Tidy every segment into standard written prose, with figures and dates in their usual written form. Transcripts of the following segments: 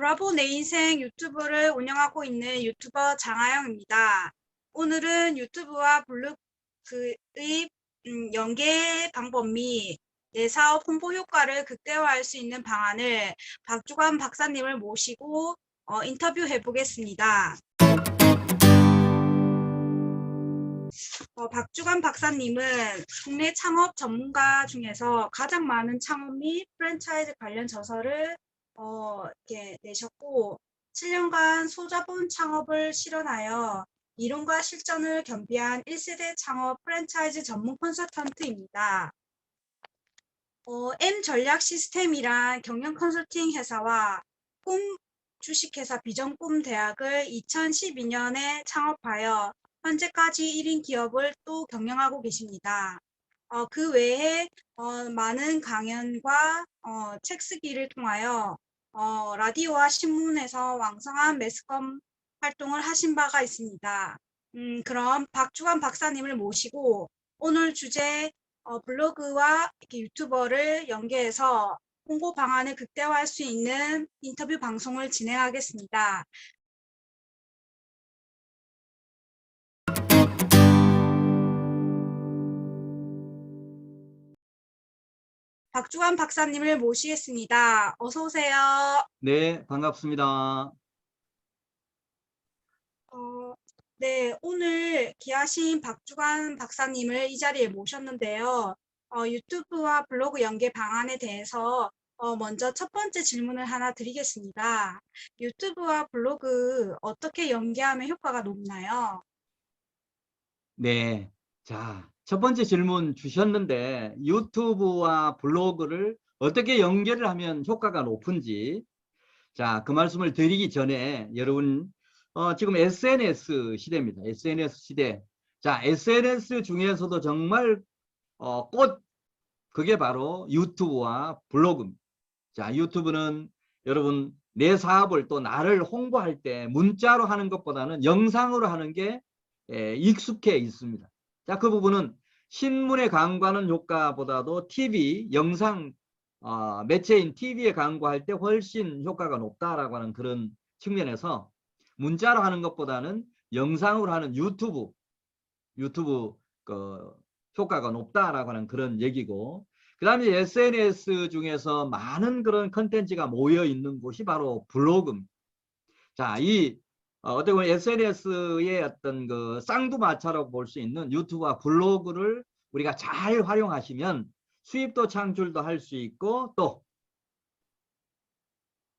브라보 내 인생 유튜브를 운영하고 있는 유튜버 장하영입니다. 오늘은 유튜브와 블로그의 연계 방법 및 내 사업 홍보 효과를 극대화할 수 있는 방안을 박주관 박사님을 모시고 인터뷰해 보겠습니다. 박주관 박사님은 국내 창업 전문가 중에서 가장 많은 창업 및 프랜차이즈 관련 저서를 이렇게 내셨고 7년간 소자본 창업을 실현하여 이론과 실전을 겸비한 1세대 창업 프랜차이즈 전문 컨설턴트입니다. M 전략 시스템이란 경영 컨설팅 회사와 꿈 주식회사 비전 꿈 대학을 2012년에 창업하여 현재까지 1인 기업을 또 경영하고 계십니다. 그 외에 많은 강연과 책 쓰기를 통하여 라디오와 신문에서 왕성한 매스컴 활동을 하신 바가 있습니다. 그럼 박주관 박사님을 모시고 오늘 주제 블로그와 이렇게 유튜버를 연계해서 홍보 방안을 극대화할 수 있는 인터뷰 방송을 진행하겠습니다. 박주관 박사님을 모시겠습니다. 어서 오세요. 네, 반갑습니다. 네, 오늘 귀하신 박주관 박사님을 이 자리에 모셨는데요. 유튜브와 블로그 연계 방안에 대해서 먼저 첫 번째 질문을 하나 드리겠습니다. 유튜브와 블로그 어떻게 연계하면 효과가 높나요? 네, 자, 첫 번째 질문 주셨는데 유튜브와 블로그를 어떻게 연결을 하면 효과가 높은지, 자, 그 말씀을 드리기 전에 여러분 지금 SNS 시대입니다. SNS 시대. 자, SNS 중에서도 정말 꽃, 그게 바로 유튜브와 블로그입니다. 자, 유튜브는 여러분 내 사업을 또 나를 홍보할 때 문자로 하는 것보다는 영상으로 하는 게 익숙해 있습니다. 자, 그 부분은 신문에 광고하는 효과보다도 TV, 영상 매체인 TV에 광고할 때 훨씬 효과가 높다라고 하는 그런 측면에서 문자로 하는 것보다는 영상으로 하는 유튜브 그 효과가 높다라고 하는 그런 얘기고, 그 다음에 SNS 중에서 많은 그런 컨텐츠가 모여 있는 곳이 바로 블로그입니다. 자, 어떻게 보면 SNS의 어떤 그 쌍두마차로 볼 수 있는 유튜브와 블로그를 우리가 잘 활용하시면 수입도 창출도 할 수 있고 또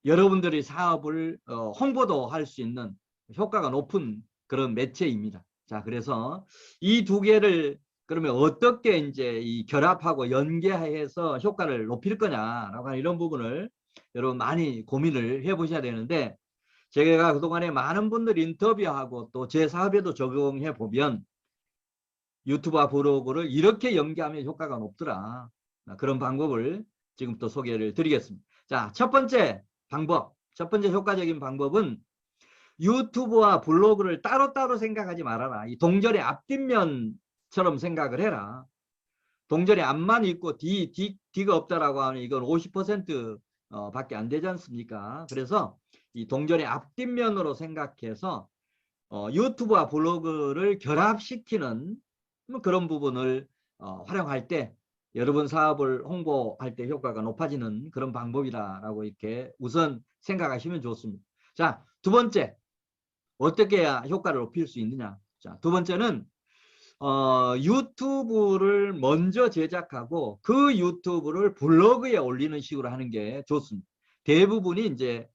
여러분들의 사업을 홍보도 할 수 있는 효과가 높은 그런 매체입니다. 자, 그래서 이 두 개를 그러면 어떻게 이제 결합하고 연계해서 효과를 높일 거냐라고 하는 이런 부분을 여러분 많이 고민을 해보셔야 되는데, 제가 그동안에 많은 분들 인터뷰하고 또 제 사업에도 적용해 보면 유튜브와 블로그를 이렇게 연계하면 효과가 높더라. 그런 방법을 지금 또 소개를 드리겠습니다. 자, 첫 번째 효과적인 방법은 유튜브와 블로그를 따로따로 생각하지 말아라. 이 동전의 앞뒷면처럼 생각을 해라. 동전의 앞만 있고 뒤가 없다라고 하면 이건 50% 밖에 안 되지 않습니까? 그래서 이 동전의 앞뒷면으로 생각해서 유튜브와 블로그를 결합시키는 그런 부분을 활용할 때 여러분 사업을 홍보할 때 효과가 높아지는 그런 방법이라고 이렇게 우선 생각하시면 좋습니다. 자, 두 번째, 어떻게 해야 효과를 높일 수 있느냐. 자, 두 번째는 유튜브를 먼저 제작하고 그 유튜브를 블로그에 올리는 식으로 하는 게 좋습니다. 대부분이 이제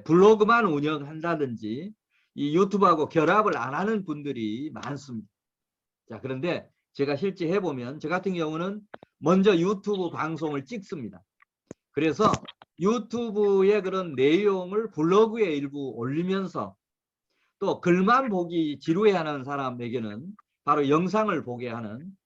블로그만 운영한다든지 이 유튜브하고 결합을 안 하는 분들이 많습니다. 자, 그런데 제가 실제 해보면 저 같은 경우는 먼저 유튜브 방송을 찍습니다. 그래서 유튜브의 그런 내용을 블로그에 일부 올리면서 또 글만 보기 지루해하는 사람에게는 바로 영상을 보게 하는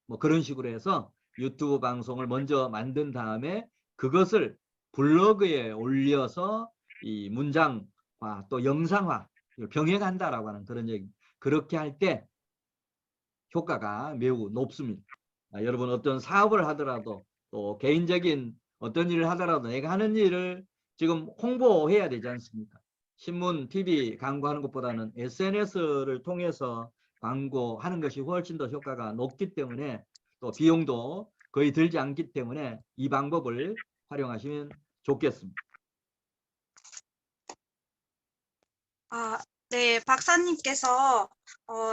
뭐 그런 식으로 해서 유튜브 방송을 먼저 만든 다음에 그것을 블로그에 올려서 이 문장화 또 영상화 병행한다라고 하는 그런 얘기. 그렇게 할 때 효과가 매우 높습니다. 여러분 어떤 사업을 하더라도 또 개인적인 어떤 일을 하더라도 내가 하는 일을 지금 홍보해야 되지 않습니까? 신문, TV 광고하는 것보다는 SNS를 통해서 광고하는 것이 훨씬 더 효과가 높기 때문에 또 비용도 거의 들지 않기 때문에 이 방법을 활용하시면 좋겠습니다. 아, 네, 박사님께서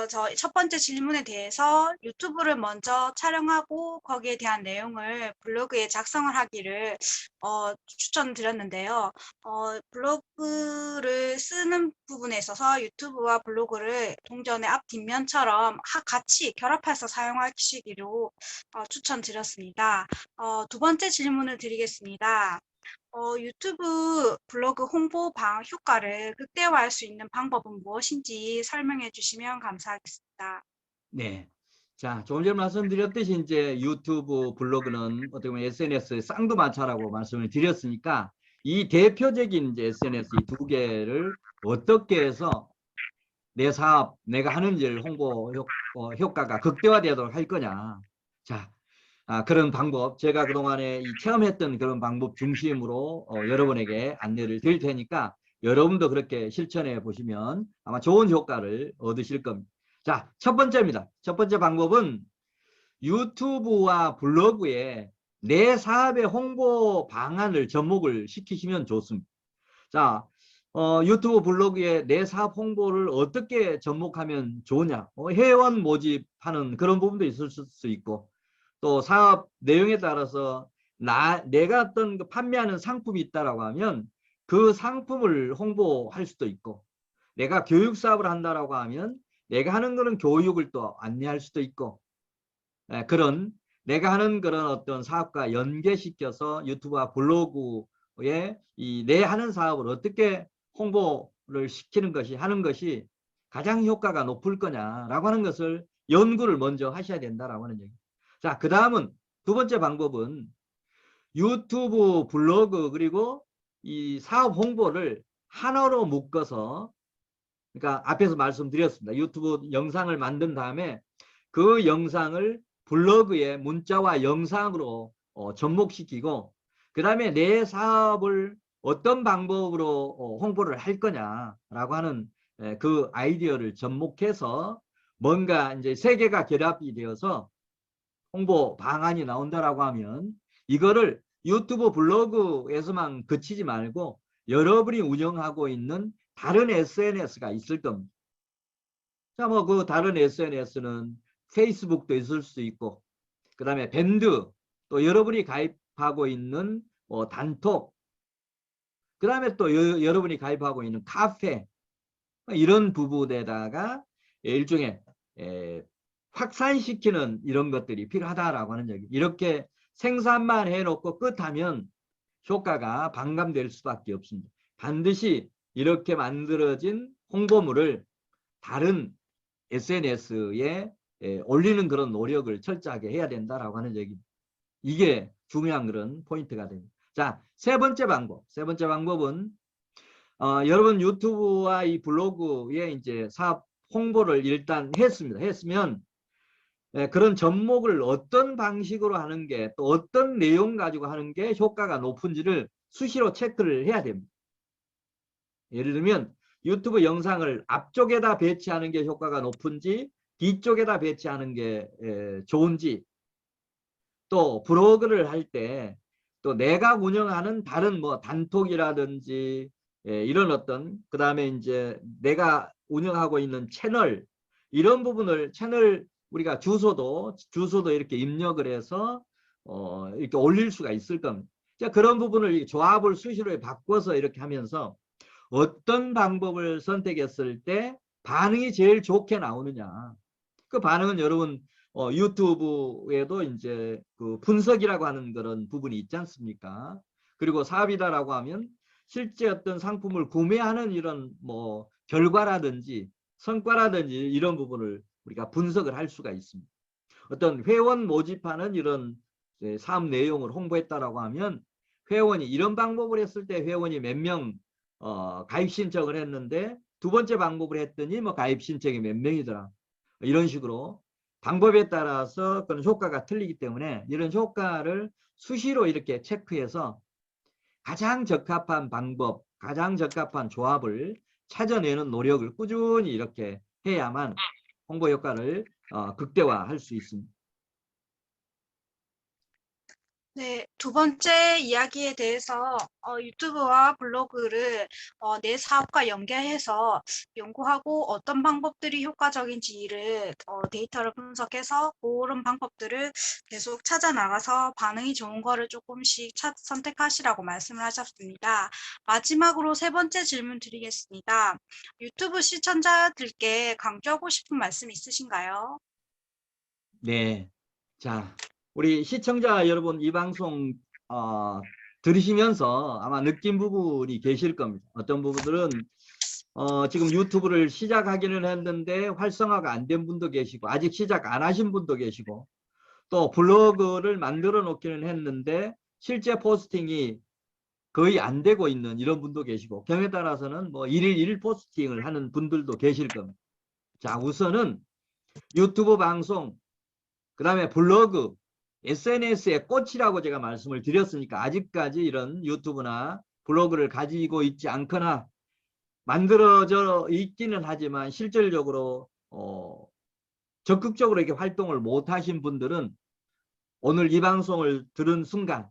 저희 첫 번째 질문에 대해서 유튜브를 먼저 촬영하고 거기에 대한 내용을 블로그에 작성을 하기를 추천드렸는데요. 블로그를 쓰는 부분에 있어서 유튜브와 블로그를 동전의 앞 뒷면처럼 같이 결합해서 사용하시기로 추천드렸습니다. 두 번째 질문을 드리겠습니다. 유튜브 블로그 홍보 효과를 극대화할 수 있는 방법은 무엇인지 설명해 주시면 감사하겠습니다. 네. 자, 조금 전에 말씀드렸듯이 이제 유튜브 블로그는 어떻게 보면 SNS의 쌍두마차라고 말씀을 드렸으니까 이 대표적인 이제 SNS 이 두 개를 어떻게 해서 내 사업, 내가 하는 일 홍보 효과가 극대화되도록 할 거냐. 자, 그런 방법, 제가 그동안에 체험했던 그런 방법 중심으로 여러분에게 안내를 드릴 테니까 여러분도 그렇게 실천해 보시면 아마 좋은 효과를 얻으실 겁니다. 자, 첫 번째입니다. 첫 번째 방법은 유튜브와 블로그에 내 사업의 홍보 방안을 접목을 시키시면 좋습니다. 자, 유튜브 블로그에 내 사업 홍보를 어떻게 접목하면 좋으냐. 회원 모집하는 그런 부분도 있을 수 있고 또 사업 내용에 따라서 내가 어떤 판매하는 상품이 있다라고 하면 그 상품을 홍보할 수도 있고 내가 교육 사업을 한다라고 하면 내가 하는 거는 교육을 또 안내할 수도 있고 그런 내가 하는 그런 어떤 사업과 연계시켜서 유튜브와 블로그에 내 하는 사업을 어떻게 홍보를 시키는 것이 하는 것이 가장 효과가 높을 거냐라고 하는 것을 연구를 먼저 하셔야 된다라고 하는 얘기. 자, 그 다음은 두 번째 방법은 유튜브 블로그 그리고 이 사업 홍보를 하나로 묶어서 그러니까 앞에서 말씀드렸습니다. 유튜브 영상을 만든 다음에 그 영상을 블로그에 문자와 영상으로 접목시키고 그 다음에 내 사업을 어떤 방법으로 홍보를 할 거냐라고 하는 그 아이디어를 접목해서 뭔가 이제 세 개가 결합이 되어서 홍보 방안이 나온다라고 하면 이거를 유튜브 블로그에서만 그치지 말고 여러분이 운영하고 있는 다른 SNS가 있을 겁니다. 자, 뭐 그 다른 SNS는 페이스북도 있을 수 있고 그 다음에 밴드 또 여러분이 가입하고 있는 단톡 그 다음에 또 여러분이 가입하고 있는 카페 이런 부분에다가 일종의 확산시키는 이런 것들이 필요하다라고 하는 얘기. 이렇게 생산만 해놓고 끝하면 효과가 반감될 수밖에 없습니다. 반드시 이렇게 만들어진 홍보물을 다른 SNS에 올리는 그런 노력을 철저하게 해야 된다라고 하는 얘기입니다. 이게 중요한 그런 포인트가 됩니다. 자, 세 번째 방법. 세 번째 방법은 여러분 유튜브와 이 블로그에 이제 사업 홍보를 일단 했으면 그런 접목을 어떤 방식으로 하는 게 또 어떤 내용 가지고 하는 게 효과가 높은지를 수시로 체크를 해야 됩니다. 예를 들면 유튜브 영상을 앞쪽에다 배치하는 게 효과가 높은지 뒤쪽에다 배치하는 게 좋은지 또 블로그를 할 때 또 내가 운영하는 다른 뭐 단톡이라든지 이런 어떤 그 다음에 이제 내가 운영하고 있는 채널 이런 부분을 채널 우리가 주소도 이렇게 입력을 해서 이렇게 올릴 수가 있을 겁니다. 자, 그런 부분을 조합을 수시로 바꿔서 이렇게 하면서 어떤 방법을 선택했을 때 반응이 제일 좋게 나오느냐. 그 반응은 여러분 유튜브에도 이제 그 분석이라고 하는 그런 부분이 있지 않습니까? 그리고 사업이다라고 하면 실제 어떤 상품을 구매하는 이런 뭐 결과라든지 성과라든지 이런 부분을 우리가 분석을 할 수가 있습니다. 어떤 회원 모집하는 이런 사업 내용을 홍보했다라고 하면 회원이 이런 방법을 했을 때 회원이 몇 명 가입 신청을 했는데 두 번째 방법을 했더니 뭐 가입 신청이 몇 명이더라. 이런 식으로 방법에 따라서 그런 효과가 틀리기 때문에 이런 효과를 수시로 이렇게 체크해서 가장 적합한 방법, 가장 적합한 조합을 찾아내는 노력을 꾸준히 이렇게 해야만 홍보 효과를 극대화할 수 있습니다. 네, 두 번째 이야기에 대해서 유튜브와 블로그를 내 사업과 연계해서 연구하고 어떤 방법들이 효과적인지를 데이터를 분석해서 그런 방법들을 계속 찾아 나가서 반응이 좋은 거를 조금씩 선택하시라고 말씀을 하셨습니다. 마지막으로 세 번째 질문 드리겠습니다. 유튜브 시청자들께 강조하고 싶은 말씀 있으신가요? 네. 자, 우리 시청자 여러분, 이 방송 들으시면서 아마 느낀 부분이 계실 겁니다. 어떤 부분들은 지금 유튜브를 시작하기는 했는데 활성화가 안 된 분도 계시고, 아직 시작 안 하신 분도 계시고, 또 블로그를 만들어 놓기는 했는데 실제 포스팅이 거의 안 되고 있는 이런 분도 계시고, 경우에 따라서는 뭐 일일 일 포스팅을 하는 분들도 계실 겁니다. 자, 우선은 유튜브 방송, 그 다음에 블로그, SNS의 꽃이라고 제가 말씀을 드렸으니까 아직까지 이런 유튜브나 블로그를 가지고 있지 않거나 만들어져 있기는 하지만 실질적으로 적극적으로 이렇게 활동을 못 하신 분들은 오늘 이 방송을 들은 순간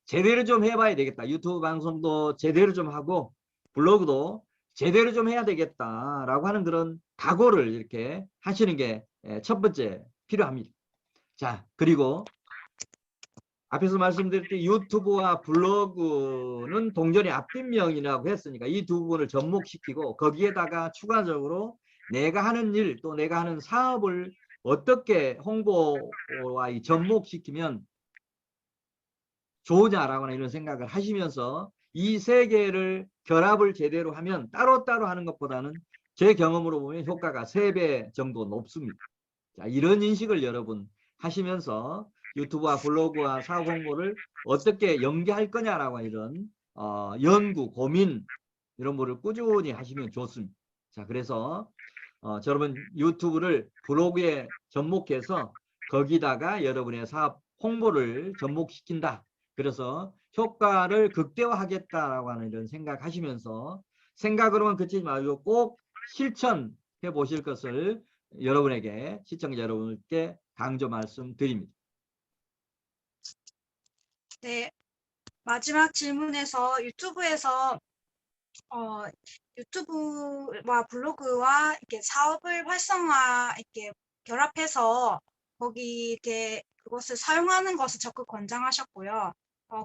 제대로 좀 해봐야 되겠다. 유튜브 방송도 제대로 좀 하고 블로그도 제대로 좀 해야 되겠다라고 하는 그런 각오를 이렇게 하시는 게 첫 번째 필요합니다. 자, 그리고 앞에서 말씀드렸듯이 유튜브와 블로그는 동전의 앞뒷면이라고 했으니까 이 두 부분을 접목시키고 거기에다가 추가적으로 내가 하는 일 또 내가 하는 사업을 어떻게 홍보와 접목시키면 좋으냐라고 하는 이런 생각을 하시면서 이 세 개를 결합을 제대로 하면 따로따로 하는 것보다는 제 경험으로 보면 효과가 3배 정도 높습니다. 자, 이런 인식을 여러분 하시면서 유튜브와 블로그와 사업 홍보를 어떻게 연계할 거냐라고 이런 연구, 고민 이런 거를 꾸준히 하시면 좋습니다. 자, 그래서 여러분 유튜브를 블로그에 접목해서 거기다가 여러분의 사업 홍보를 접목시킨다. 그래서 효과를 극대화하겠다라고 하는 이런 생각하시면서 생각으로만 그치지 말고 꼭 실천해 보실 것을 여러분에게 시청자 여러분께 강조 말씀드립니다. 네, 마지막 질문에서 유튜브에서 어, 유튜브와 블로그와 이렇게 사업을 이렇게 결합해서 거기 이렇게 그것을 사용하는 것을 적극 권장하셨고요.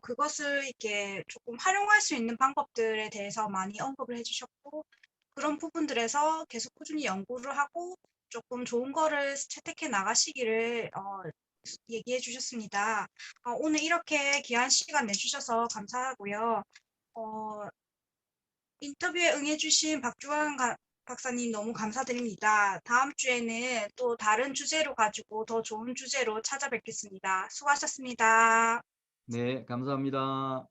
그것을 이렇게 조금 활용할 수 있는 방법들에 대해서 많이 언급을 해주셨고, 그런 부분들에서 계속 꾸준히 연구를 하고 조금 좋은 거를 채택해 나가시기를 얘기해 주셨습니다. 오늘 이렇게 귀한 시간 내주셔서 감사하고요. 어, 인터뷰에 응해주신 박주환 박사님 너무 감사드립니다. 다음 주에는 또 다른 주제로 가지고 더 좋은 주제로 찾아뵙겠습니다. 수고하셨습니다. 네, 감사합니다.